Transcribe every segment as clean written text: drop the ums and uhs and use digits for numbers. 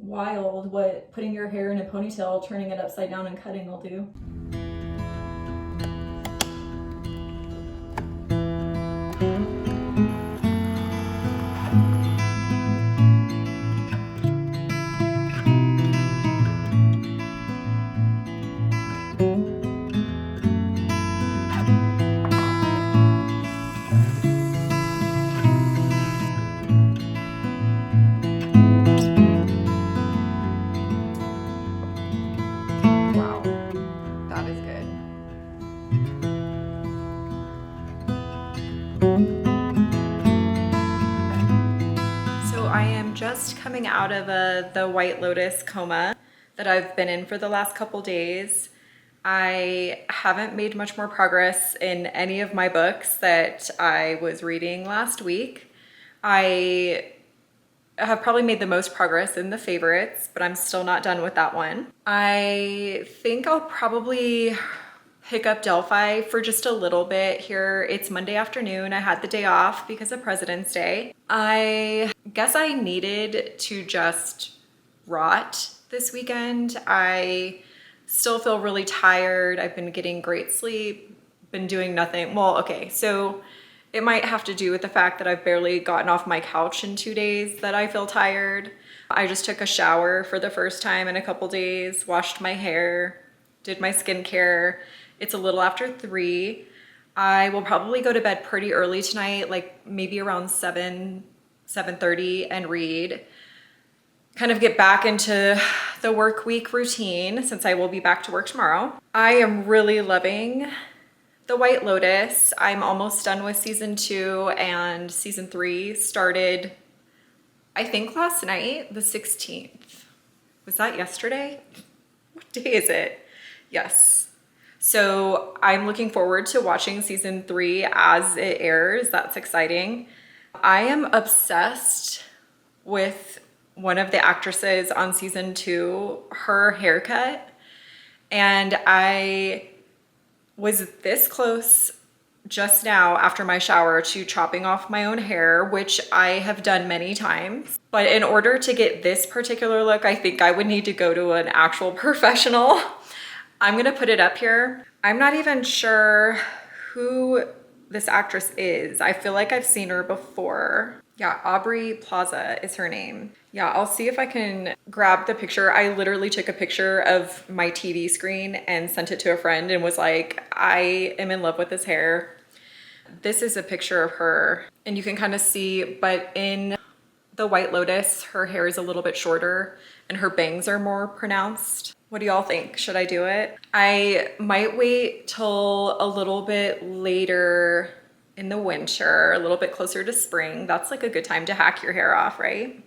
wild what putting your hair in a ponytail, turning it upside down and cutting will do. Just coming out of the White Lotus coma that I've been in for the last couple days. I haven't made much more progress in any of my books that I was reading last week. I have probably made the most progress in the favorites, but I'm still not done with that one. I think I'll probably pick up Delphi for just a little bit here. It's Monday afternoon. I had the day off because of President's Day. I guess I needed to just rot this weekend. I still feel really tired. I've been getting great sleep, been doing nothing. Well, okay, so it might have to do with the fact that I've barely gotten off my couch in 2 days that I feel tired. I just took a shower for the first time in a couple days, washed my hair, did my skincare. It's a little after 3. I will probably go to bed pretty early tonight, like maybe around 7:30 and read. Kind of get back into the work week routine since I will be back to work tomorrow. I am really loving The White Lotus. I'm almost done with season 2 and season 3 started, I think last night, the 16th. Was that yesterday? What day is it? Yes. So I'm looking forward to watching season 3 as it airs. That's exciting. I am obsessed with one of the actresses on season 2, her haircut. And I was this close just now after my shower to chopping off my own hair, which I have done many times. But in order to get this particular look, I think I would need to go to an actual professional. I'm gonna put it up here. I'm not even sure who this actress is. I feel like I've seen her before. Yeah, Aubrey Plaza is her name. Yeah, I'll see if I can grab the picture. I literally took a picture of my TV screen and sent it to a friend and was like, I am in love with this hair. This is a picture of her and you can kind of see, but in The White Lotus, her hair is a little bit shorter and her bangs are more pronounced. What do y'all think? Should I do it? I might wait till a little bit later in the winter, a little bit closer to spring. That's like a good time to hack your hair off, right?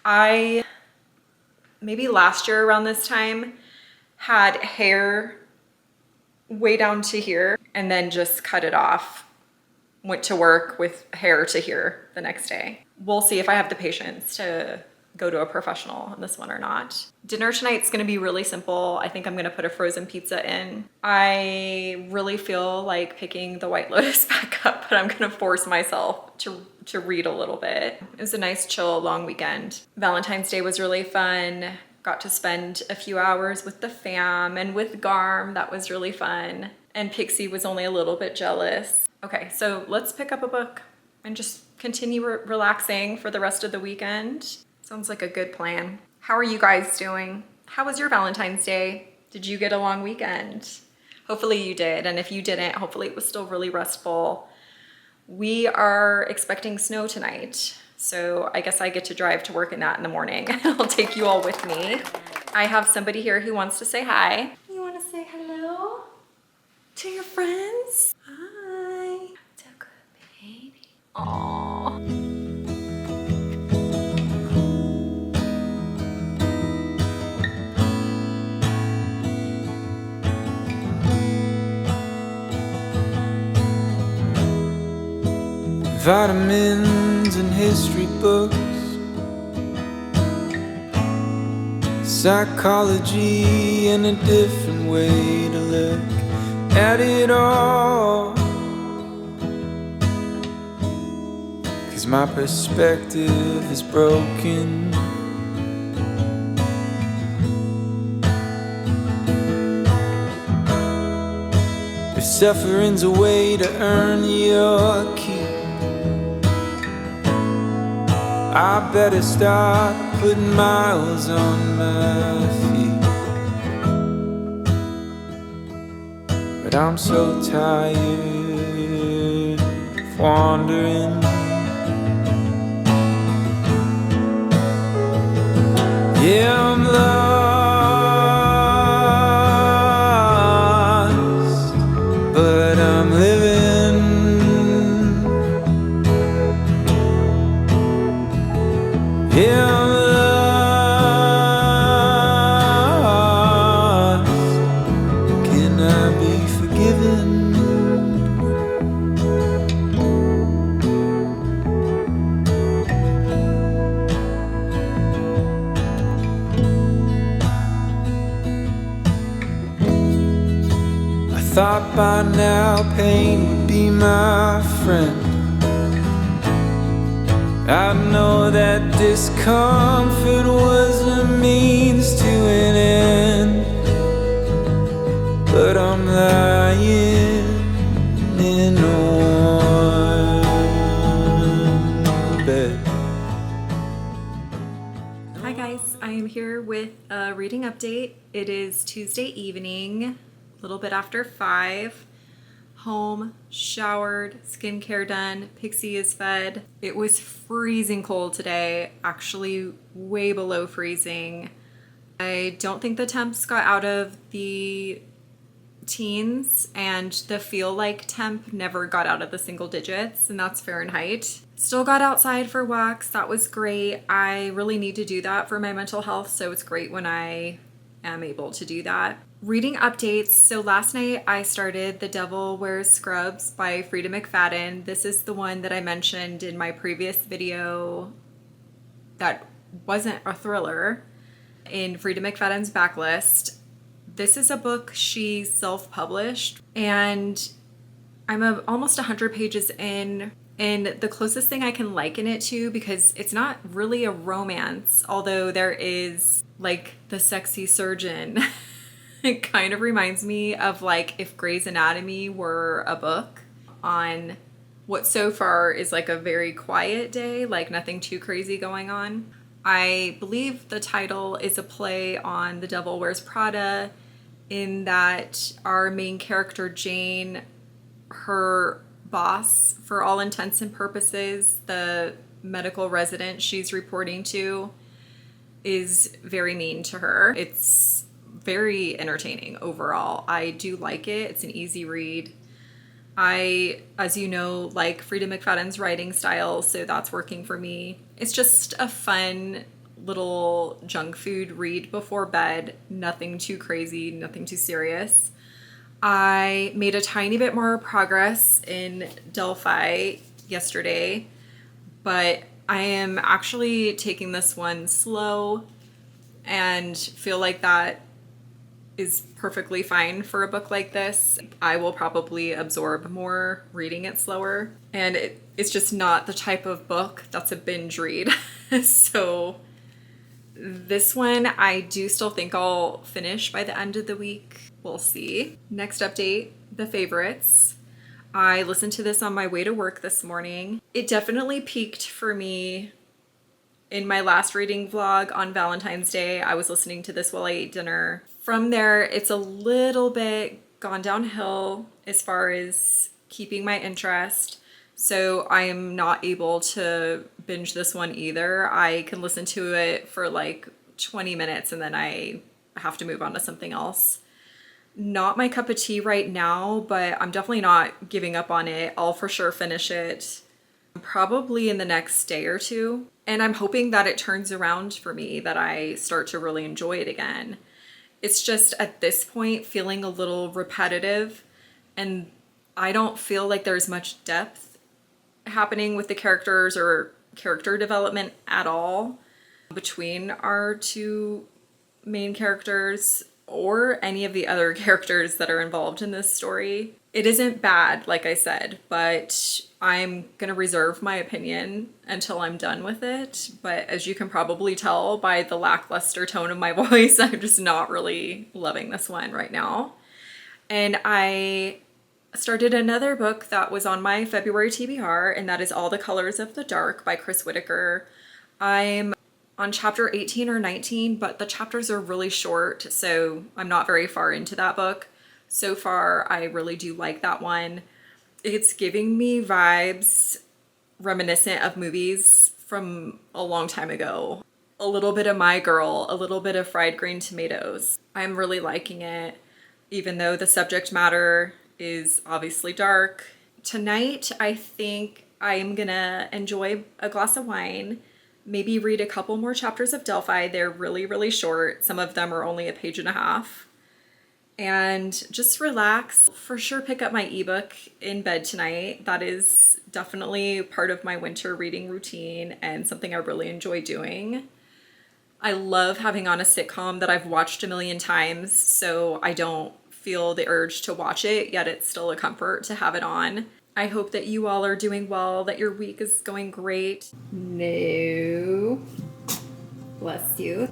I, maybe last year around this time, had hair way down to here and then just cut it off. Went to work with hair to here the next day. We'll see if I have the patience to go to a professional on this one or not. Dinner tonight's gonna be really simple. I think I'm gonna put a frozen pizza in. I really feel like picking The White Lotus back up, but I'm gonna force myself to read a little bit. It was a nice chill long weekend. Valentine's Day was really fun. Got to spend a few hours with the fam and with Garm. That was really fun. And Pixie was only a little bit jealous. Okay, so let's pick up a book and just continue relaxing for the rest of the weekend. Sounds like a good plan. How are you guys doing? How was your Valentine's Day? Did you get a long weekend? Hopefully you did, and if you didn't, hopefully it was still really restful. We are expecting snow tonight, so I guess I get to drive to work in that in the morning. I'll take you all with me. I have somebody here who wants to say hi. You want to say hello to your friends? Hi. It's a good baby. Aww. Vitamins and history books, psychology and a different way to look at it all. 'Cause my perspective is broken Suffering's a way to earn your keep. I better start putting miles on my feet. But I'm so tired of wandering. Yeah, I'm lost, but I'm living. Yeah, I'm lost. Can I be forgiven? I thought by now pain would be my friend. I know that discomfort was a means to an end, but I'm lying in a warm bed. Hi guys, I am here with a reading update. It is Tuesday evening, a little bit after 5. Home, showered, skincare done, Pixie is fed. It was freezing cold today, actually way below freezing. I don't think the temps got out of the teens, and the feel like temp never got out of the single digits, and that's Fahrenheit. Still got outside for walks, that was great. I really need to do that for my mental health, so it's great when I am able to do that. Reading updates. So last night I started The Devil Wears Scrubs by Frida McFadden. This is the one that I mentioned in my previous video that wasn't a thriller in Frida McFadden's backlist. This is a book she self-published, and I'm almost 100 pages in, and the closest thing I can liken it to, because it's not really a romance, although there is like the sexy surgeon. It kind of reminds me of like if Grey's Anatomy were a book on what so far is like a very quiet day, like nothing too crazy going on. I believe the title is a play on The Devil Wears Prada, in that our main character Jane, her boss, for all intents and purposes, the medical resident she's reporting to, is very mean to her. It's very entertaining overall. I do like it. It's an easy read. I, as you know, like Frida McFadden's writing style, so that's working for me. It's just a fun little junk food read before bed. Nothing too crazy, nothing too serious. I made a tiny bit more progress in Delphi yesterday, but I am actually taking this one slow and feel like that is perfectly fine for a book like this. I will probably absorb more reading it slower, and it's just not the type of book that's a binge read. So this one I do still think I'll finish by the end of the week. We'll see. Next update, The Favorites. I listened to this on my way to work this morning. It definitely peaked for me in my last reading vlog on Valentine's Day. I was listening to this while I ate dinner. From there, it's a little bit gone downhill as far as keeping my interest. So I am not able to binge this one either. I can listen to it for like 20 minutes and then I have to move on to something else. Not my cup of tea right now, but I'm definitely not giving up on it. I'll for sure finish it probably in the next day or two. And I'm hoping that it turns around for me, that I start to really enjoy it again. It's just at this point feeling a little repetitive, and I don't feel like there's much depth happening with the characters or character development at all between our two main characters or any of the other characters that are involved in this story. It isn't bad, like I said, but I'm gonna reserve my opinion until I'm done with it. But as you can probably tell by the lackluster tone of my voice, I'm just not really loving this one right now. And I Started another book that was on my February TBR, and that is All the Colors of the Dark by Chris Whitaker. I'm on chapter 18 or 19, but the chapters are really short, so I'm not very far into that book. So far, I really do like that one. It's giving me vibes reminiscent of movies from a long time ago. A little bit of My Girl, a little bit of Fried Green Tomatoes. I'm really liking it, even though the subject matter is obviously dark. Tonight, I think I'm gonna enjoy a glass of wine, maybe read a couple more chapters of Delphi. They're really, really short. Some of them are only a page and a half. And just relax. For sure, pick up my ebook in bed tonight. That is definitely part of my winter reading routine and something I really enjoy doing. I love having on a sitcom that I've watched a million times, so I don't feel the urge to watch it, yet it's still a comfort to have it on. I hope that you all are doing well, that your week is going great. No. Bless you.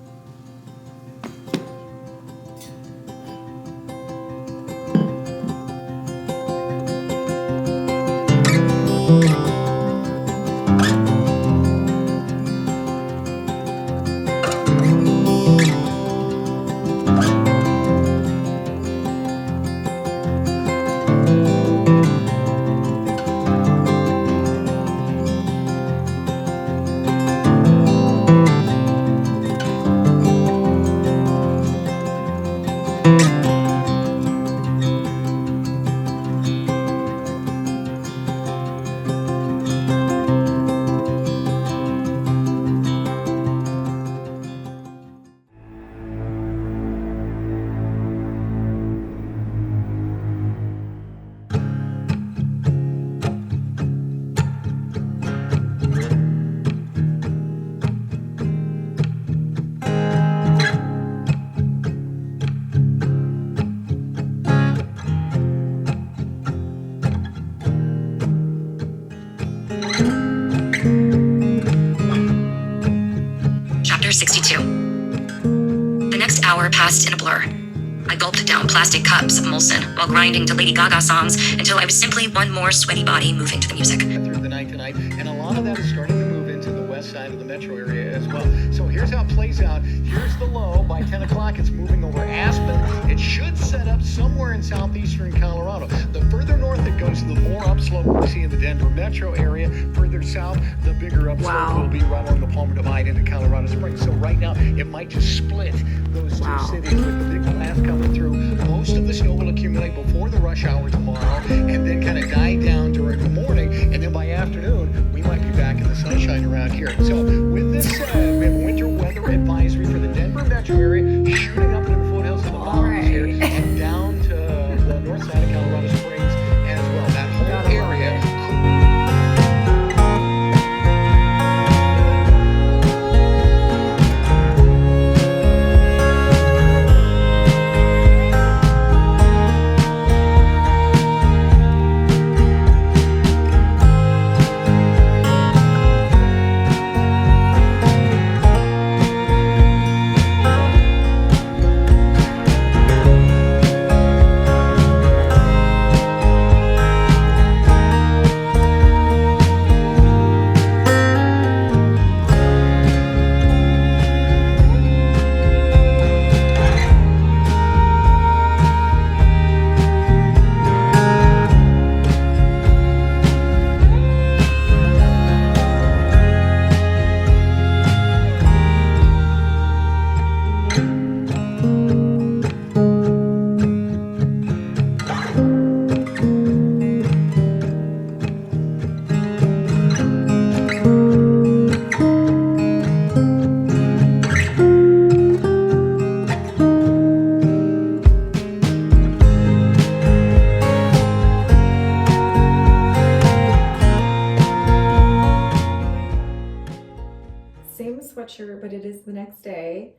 Chapter 62. The next hour passed in a blur. I gulped down plastic cups of Molson while grinding to Lady Gaga songs until I was simply one more sweaty body moving to the music. Through the night tonight, and a lot of that is starting to move into the west side of the metro area as well. So here's how it plays out. Here's the low. By 10 o'clock, it's moving over Aspen. It should set up somewhere in southeastern Colorado. The further north it goes, the more upslope we see in the Denver metro area. Further south, the bigger upslope will be right along the Palmer Divide into Colorado Springs. So right now, it might just split those two cities with the big blast coming through. Most of the snow will accumulate before the rush hour tomorrow and then kind of die down during the morning. And then by afternoon, we might be back in the sunshine around here. So with this said, we have a winter weather advisory for the Denver metro area, shooting up into the foothills of the mountains here and down to the north side of Colorado Springs as well. That whole area Same sweatshirt, but it is the next day.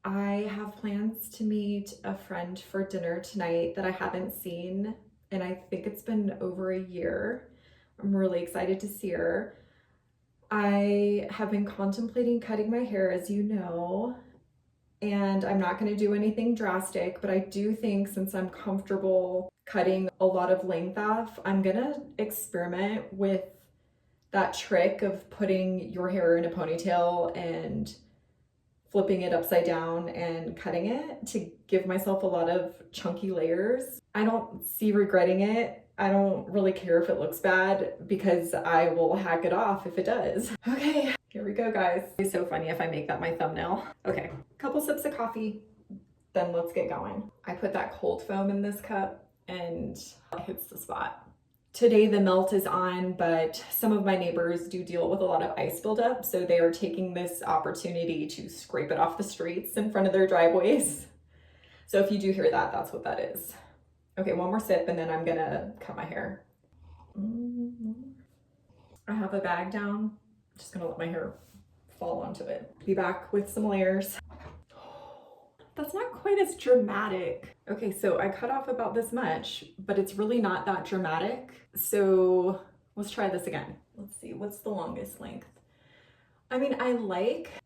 I have plans to meet a friend for dinner tonight that I haven't seen, and I think it's been over a year. I'm really excited to see her. I have been contemplating cutting my hair, as you know, and I'm not gonna do anything drastic, but I do think since I'm comfortable cutting a lot of length off, I'm gonna experiment with that trick of putting your hair in a ponytail and flipping it upside down and cutting it to give myself a lot of chunky layers. I don't see regretting it. I don't really care if it looks bad because I will hack it off if it does. Okay, here we go, guys. It's so funny if I make that my thumbnail. Okay, couple sips of coffee, then let's get going. I put that cold foam in this cup and it hits the spot. Today the melt is on, but some of my neighbors do deal with a lot of ice buildup, so they are taking this opportunity to scrape it off the streets in front of their driveways. So if you do hear that, that's what that is. Okay, one more sip and then I'm gonna cut my hair. I have a bag down. I'm just gonna let my hair fall onto it. Be back with some layers. That's not quite as dramatic. Okay, so I cut off about this much, but it's really not that dramatic. So let's try this again. Let's see, what's the longest length? I mean,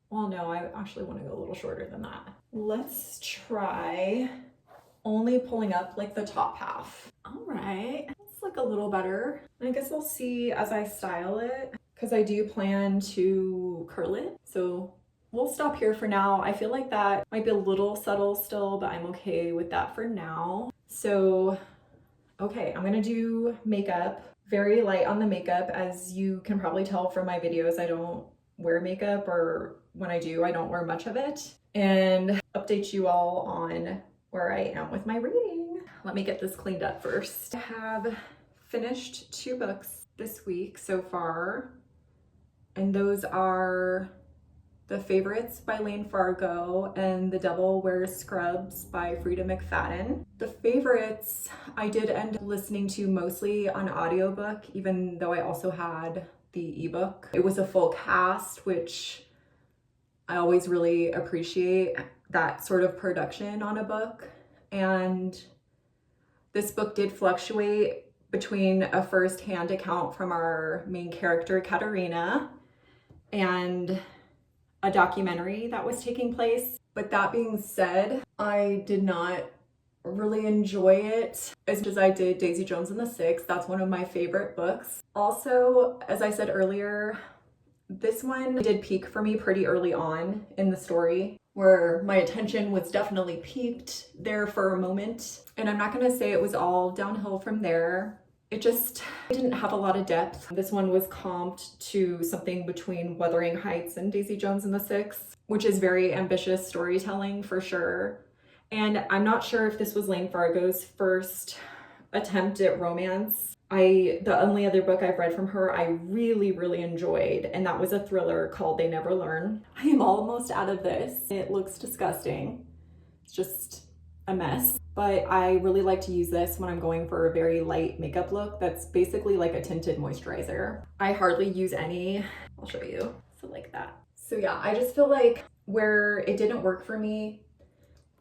well, no, I actually want to go a little shorter than that. Let's try only pulling up like the top half. All right, that's like a little better. I guess I'll see as I style it because I do plan to curl it. So we'll stop here for now. I feel like that might be a little subtle still, but I'm okay with that for now. So, okay, I'm gonna do makeup. Very light on the makeup. As you can probably tell from my videos, I don't wear makeup, or when I do, I don't wear much of it. And update you all on where I am with my reading. Let me get this cleaned up first. I have finished 2 books this week so far, and those are The Favorites by Lane Fargo and The Devil Wears Scrubs by Frida McFadden. The Favorites I did end up listening to mostly on audiobook, even though I also had the ebook. It was a full cast, which I always really appreciate that sort of production on a book. And this book did fluctuate between a first-hand account from our main character, Katerina, and a documentary that was taking place. But that being said, I did not really enjoy it as much as I did Daisy Jones and the Six. That's one of my favorite books. Also, as I said earlier, this one did peak for me pretty early on in the story, where my attention was definitely peaked there for a moment. And I'm not gonna say it was all downhill from there. It didn't have a lot of depth. This one was comped to something between Wuthering Heights and Daisy Jones and the Six, which is very ambitious storytelling for sure. And I'm not sure if this was Lane Fargo's first attempt at romance. The only other book I've read from her I really, really enjoyed, and that was a thriller called They Never Learn. I am almost out of this. It looks disgusting. It's just a mess. But I really like to use this when I'm going for a very light makeup look that's basically like a tinted moisturizer. I hardly use any. I'll show you. So like that. So yeah, I just feel like where it didn't work for me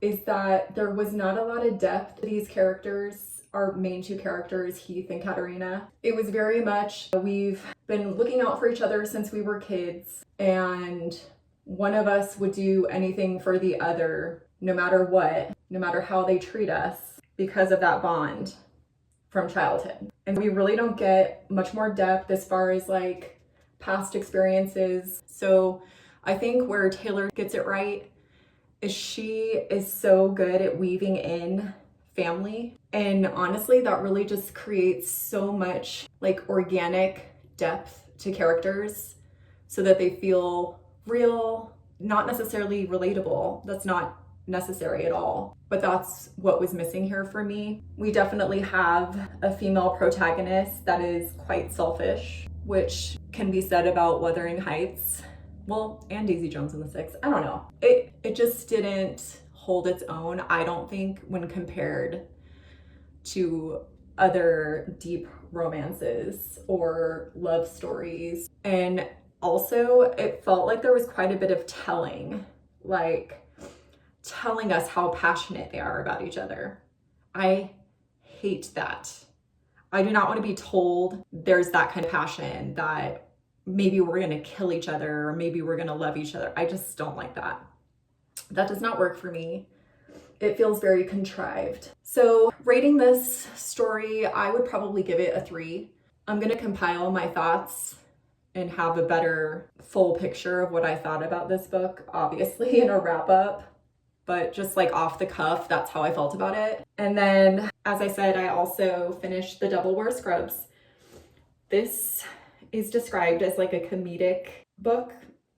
is that there was not a lot of depth to these characters, our main 2 characters, Heath and Katerina. It was very much, we've been looking out for each other since we were kids, and one of us would do anything for the other, no matter what, no matter how they treat us, because of that bond from childhood. And we really don't get much more depth as far as like past experiences. So I think where Taylor gets it right is she is so good at weaving in family. And honestly, that really just creates so much like organic depth to characters so that they feel real, not necessarily relatable. That's not necessary at all, but that's what was missing here for me. We definitely have a female protagonist that is quite selfish, which can be said about Wuthering Heights, well, and Daisy Jones and the Six. I don't know. It just didn't hold its own, I don't think, when compared to other deep romances or love stories. And also, it felt like there was quite a bit of telling us how passionate they are about each other. I hate that. I do not want to be told there's that kind of passion that maybe we're going to kill each other or maybe we're going to love each other. I just don't like that. That does not work for me. It feels very contrived. So rating this story, I would probably give it a 3. I'm gonna compile my thoughts and have a better full picture of what I thought about this book, obviously in a wrap up, but just like off the cuff, that's how I felt about it. And then, as I said, I also finished The Devil Wears Scrubs. This is described as like a comedic book,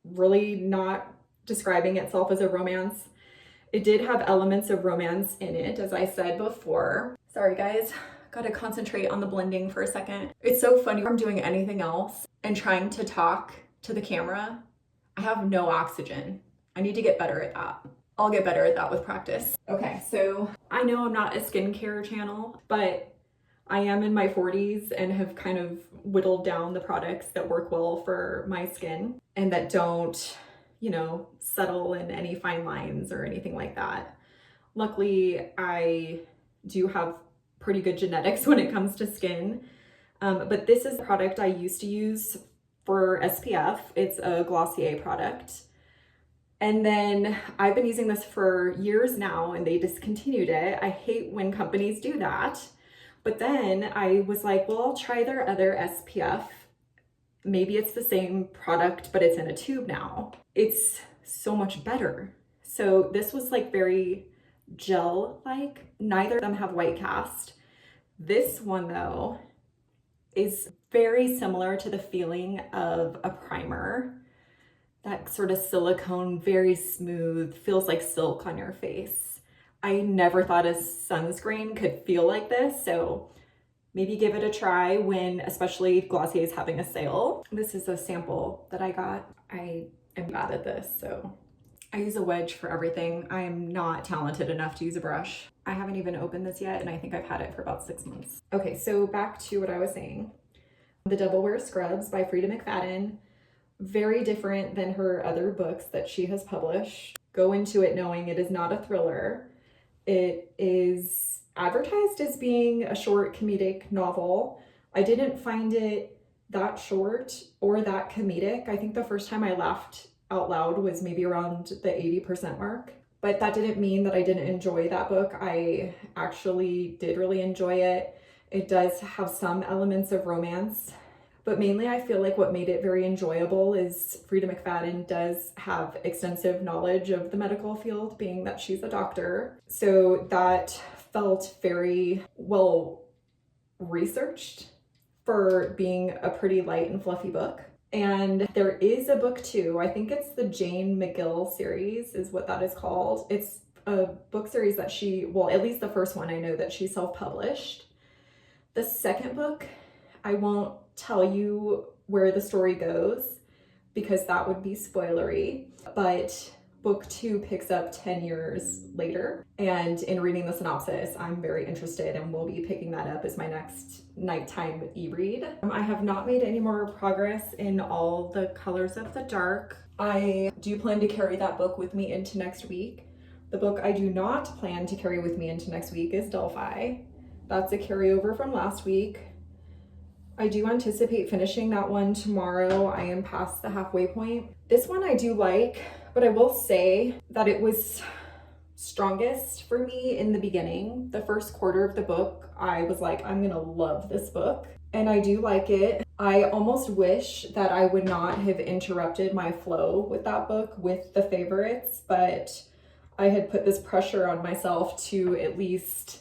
really not describing itself as a romance. It did have elements of romance in it, as I said before. Sorry guys, gotta concentrate on the blending for a second. It's so funny, I'm doing anything else and trying to talk to the camera. I have no oxygen. I need to get better at that. I'll get better at that with practice. Okay, so I know I'm not a skincare channel, but I am in my 40s and have kind of whittled down the products that work well for my skin and that don't, you know, settle in any fine lines or anything like that. Luckily, I do have pretty good genetics when it comes to skin, but this is a product I used to use for SPF. It's a Glossier product. And then I've been using this for years now and they discontinued it. I hate when companies do that. But then I was like, well, I'll try their other SPF. Maybe it's the same product, but it's in a tube now. It's so much better. So this was like very gel-like. Neither of them have white cast. This one though is very similar to the feeling of a primer. That sort of silicone, very smooth, feels like silk on your face. I never thought a sunscreen could feel like this, so maybe give it a try when, especially Glossier is having a sale. This is a sample that I got. I am bad at this, so I use a wedge for everything. I'm not talented enough to use a brush. I haven't even opened this yet, and I think I've had it for about 6 months. Okay, so back to what I was saying. The Devil Wears Scrubs by Frida McFadden. Very different than her other books that she has published. Go into it knowing it is not a thriller. It is advertised as being a short comedic novel. I didn't find it that short or that comedic. I think the first time I laughed out loud was maybe around the 80% mark. But that didn't mean that I didn't enjoy that book. I actually did really enjoy it. It does have some elements of romance. But mainly I feel like what made it very enjoyable is Frida McFadden does have extensive knowledge of the medical field, being that she's a doctor. So that felt very well researched for being a pretty light and fluffy book. And there is a book too. I think it's the Jane McGill series is what that is called. It's a book series that she, well, at least the first one I know that she self-published. The second book, I won't tell you where the story goes because that would be spoilery, but book 2 picks up 10 years later. And in reading the synopsis, I'm very interested and will be picking that up as my next nighttime e-read. I have not made any more progress in All the Colors of the Dark. I do plan to carry that book with me into next week. The book I do not plan to carry with me into next week is Delphi. That's a carryover from last week. I do anticipate finishing that one tomorrow. I am past the halfway point. This one I do like, but I will say that it was strongest for me in the beginning. The first quarter of the book, I was like, I'm gonna love this book. And I do like it. I almost wish that I would not have interrupted my flow with that book with the favorites, but I had put this pressure on myself to at least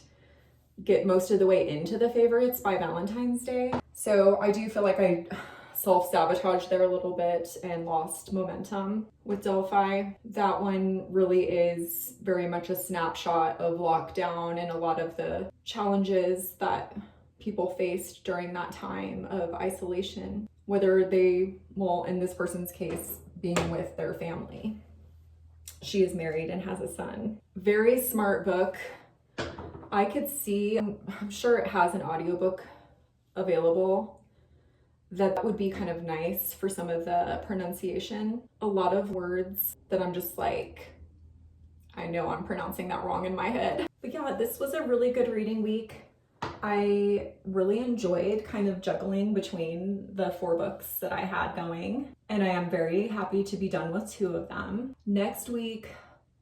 get most of the way into the favorites by Valentine's Day. So I do feel like I self-sabotaged there a little bit and lost momentum with Delphi. That one really is very much a snapshot of lockdown and a lot of the challenges that people faced during that time of isolation, whether they, well, in this person's case, being with their family. She is married and has a son. Very smart book. I could see, I'm sure it has an audiobook available, that would be kind of nice for some of the pronunciation. A lot of words that I'm just like, I know I'm pronouncing that wrong in my head. But yeah, this was a really good reading week. I really enjoyed kind of juggling between the 4 books that I had going, and I am very happy to be done with 2 of them. Next week,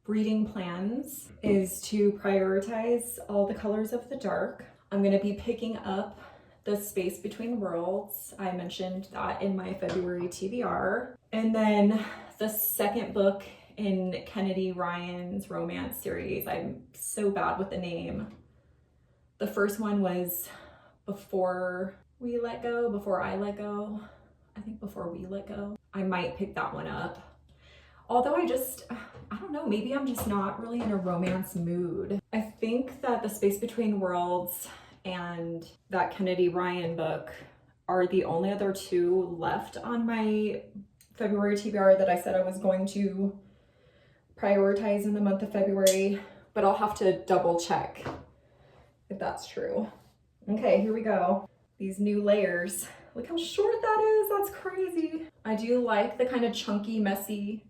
reading plans is to prioritize all the colors of the dark. I'm gonna be picking up The Space Between Worlds. I mentioned that in my February TBR. And then the second book in Kennedy Ryan's romance series. I'm so bad with the name. The first one was Before I Let Go. I think Before We Let Go. I might pick that one up. Although I don't know, maybe I'm just not really in a romance mood. I think that The Space Between Worlds and that Kennedy Ryan book are the only other two left on my February TBR that I said I was going to prioritize in the month of February, but I'll have to double check if that's true. Okay, here we go. These new layers. Look how short that is, that's crazy. I do like the kind of chunky, messy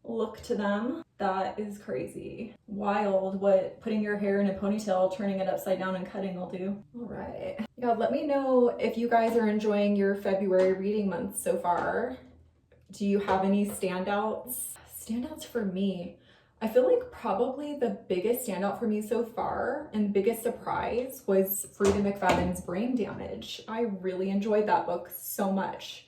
look to them. That is crazy. Wild what putting your hair in a ponytail, turning it upside down and cutting will do. All right. Yeah, let me know if you guys are enjoying your February reading month so far. Do you have any standouts? Standouts for me. I feel like probably the biggest standout for me so far and biggest surprise was Frida McFadden's Brain Damage. I really enjoyed that book so much.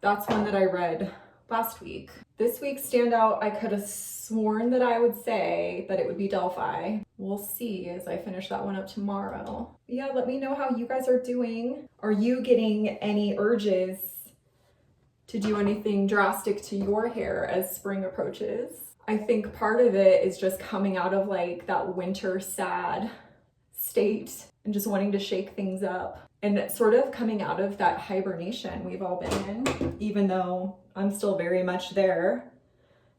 That's one that I read last week. This week's standout, I could have sworn that I would say that it would be Delphi. We'll see as I finish that one up tomorrow. Yeah, let me know how you guys are doing. Are you getting any urges to do anything drastic to your hair as spring approaches? I think part of it is just coming out of like that winter sad state and just wanting to shake things up and sort of coming out of that hibernation we've all been in, even though I'm still very much there,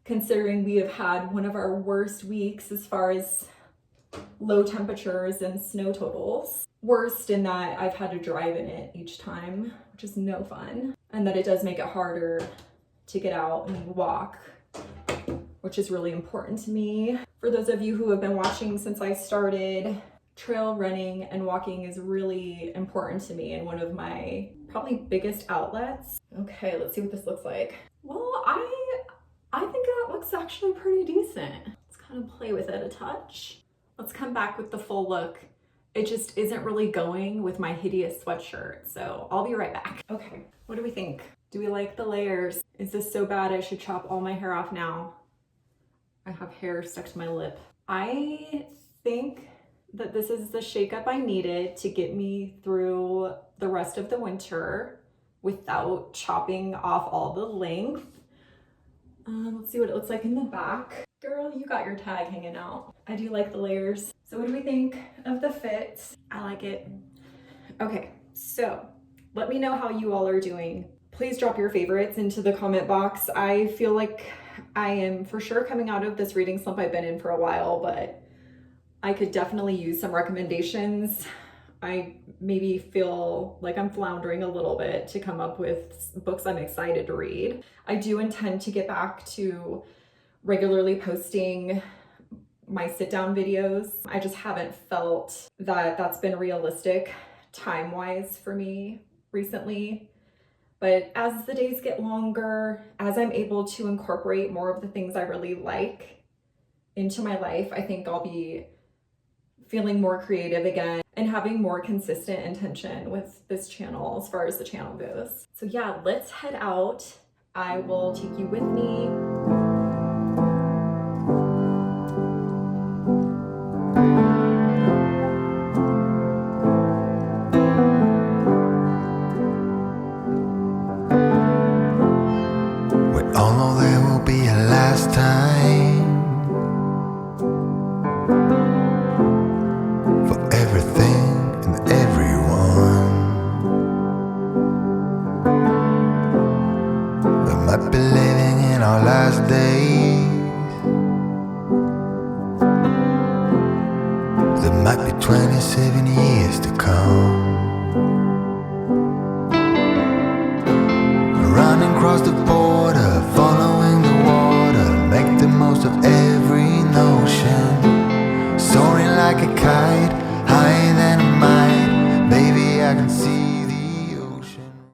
considering we have had one of our worst weeks as far as low temperatures and snow totals. Worst in that I've had to drive in it each time, which is no fun, and that it does make it harder to get out and walk, which is really important to me. For those of you who have been watching since I started, trail running and walking is really important to me and one of my probably biggest outlets. Okay, let's see what this looks like. Well, I think that looks actually pretty decent. Let's kind of play with it a touch. Let's come back with the full look. It just isn't really going with my hideous sweatshirt, so I'll be right back. Okay, what do we think? Do we like the layers? Is this so bad I should chop all my hair off now? I have hair stuck to my lip. I think that this is the shakeup I needed to get me through the rest of the winter without chopping off all the length. Let's see what it looks like in the back. Girl, you got your tag hanging out. I do like the layers. So what do we think of the fit? I like it. Okay, so let me know how you all are doing. Please drop your favorites into the comment box. I feel like I am for sure coming out of this reading slump I've been in for a while, but I could definitely use some recommendations. I maybe feel like I'm floundering a little bit to come up with books I'm excited to read. I do intend to get back to regularly posting my sit-down videos. I just haven't felt that that's been realistic time-wise for me recently. But as the days get longer, as I'm able to incorporate more of the things I really like into my life, I think I'll be feeling more creative again and having more consistent intention with this channel as far as the channel goes. So yeah, let's head out. I will take you with me. We all know there will be a last time for everything and everyone. We might be living in our last days. There might be 27 years to come. Running across the